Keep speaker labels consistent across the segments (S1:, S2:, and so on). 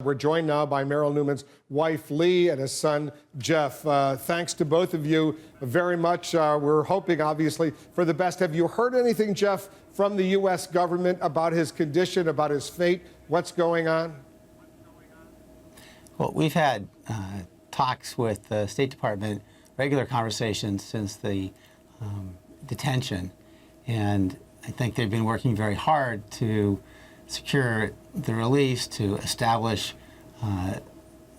S1: We're joined now by Meryl Newman's wife, Lee, and his son, Jeff. Thanks to both of you very much. We're hoping, obviously, for the best. Have you heard anything, Jeff, from the U.S. government about his condition, about his fate? What's going on?
S2: Well, we've had talks with the State Department, regular conversations since the detention, and I think they've been working very hard to secure the release, to establish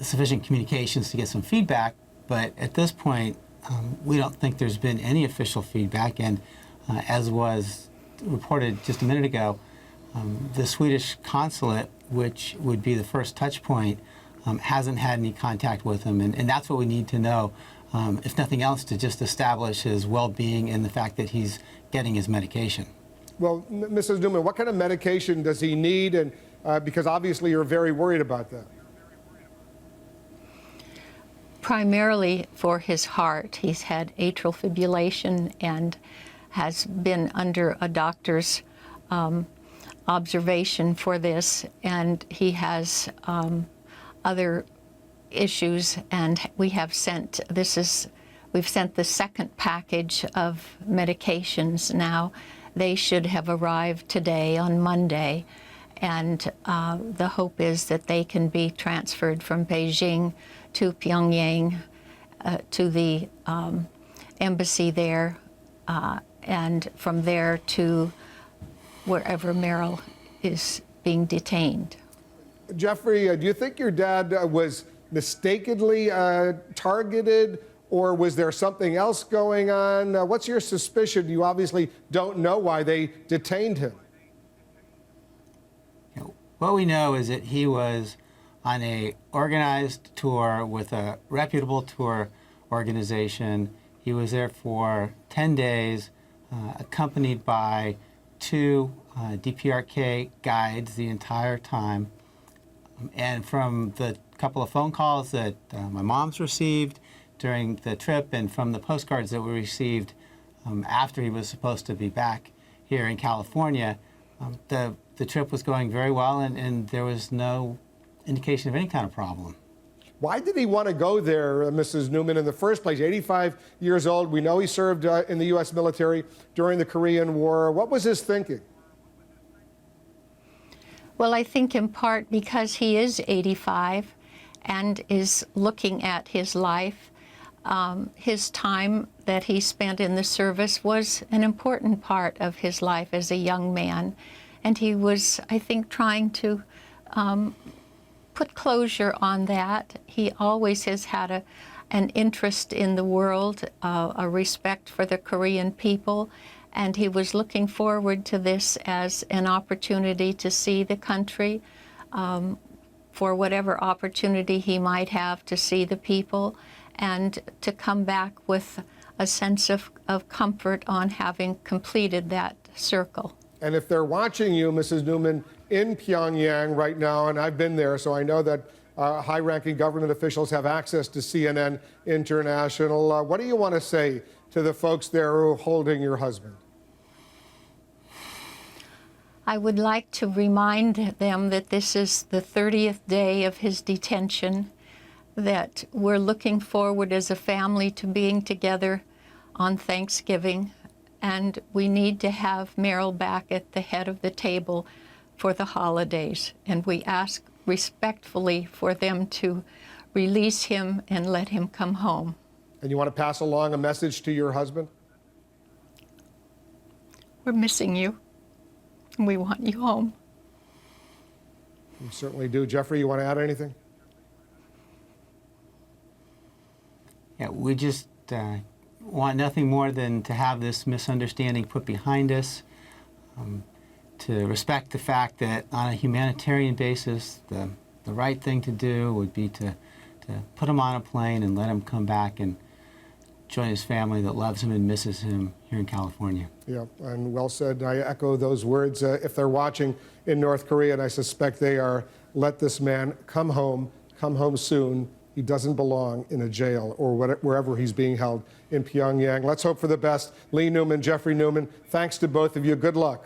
S2: sufficient communications to get some feedback. But at this point, we don't think there's been any official feedback. And as was reported just a minute ago, the Swedish consulate, which would be the first touch point, hasn't had any contact with him. And that's what we need to know, if nothing else, to just establish his well-being and the fact that he's getting his medication.
S1: Well, Mrs. Newman, what kind of medication does he need? And because obviously you're very worried about that.
S3: Primarily for his heart. He's had atrial fibrillation and has been under a doctor's observation for this, and he has other issues, and we've sent the second package of medications now. They should have arrived today on Monday, and the hope is that they can be transferred from Beijing to Pyongyang, to the embassy there, and from there to wherever Meryl is being detained.
S1: Jeffrey, do you think your dad was mistakenly targeted, or was there something else going on? What's your suspicion? You obviously don't know why they detained him.
S2: What we know is that he was on a organized tour with a reputable tour organization. He was there for 10 days, accompanied by two DPRK guides the entire time. And from the couple of phone calls that my mom's received during the trip, and from the postcards that we received after he was supposed to be back here in California, the trip was going very well, and there was no indication of any kind of problem.
S1: Why did he want to go there, Mrs. Newman, in the first place? 85 years old. We know he served in the U.S. military during the Korean War. What was his thinking?
S3: Well, I think in part because he is 85 and is looking at his life. His time that he spent in the service was an important part of his life as a young man. And he was, I think, trying to put closure on that. He always has had an interest in the world, a respect for the Korean people. And he was looking forward to this as an opportunity to see the country, for whatever opportunity he might have to see the people, and to come back with a sense of comfort on having completed that circle.
S1: And if they're watching you, Mrs. Newman, in Pyongyang right now, and I've been there, so I know that high-ranking government officials have access to CNN International, what do you want to say to the folks there who are holding your husband?
S3: I would like to remind them that this is the 30th day of his detention, that we're looking forward as a family to being together on Thanksgiving, and we need to have Meryl back at the head of the table for the holidays. And we ask respectfully for them to release him and let him come home.
S1: And you want to pass along a message to your husband?
S3: We're missing you, and we want you home.
S1: You certainly do. Jeffrey, you want to add anything?
S2: Yeah, we just want nothing more than to have this misunderstanding put behind us, to respect the fact that on a humanitarian basis, the right thing to do would be to put him on a plane and let him come back and join his family that loves him and misses him here in California.
S1: Yeah, and well said. I echo those words. If they're watching in North Korea, and I suspect they are, let this man come home soon. He doesn't belong in a jail or wherever he's being held in Pyongyang. Let's hope for the best. Lee Newman, Jeffrey Newman, thanks to both of you. Good luck.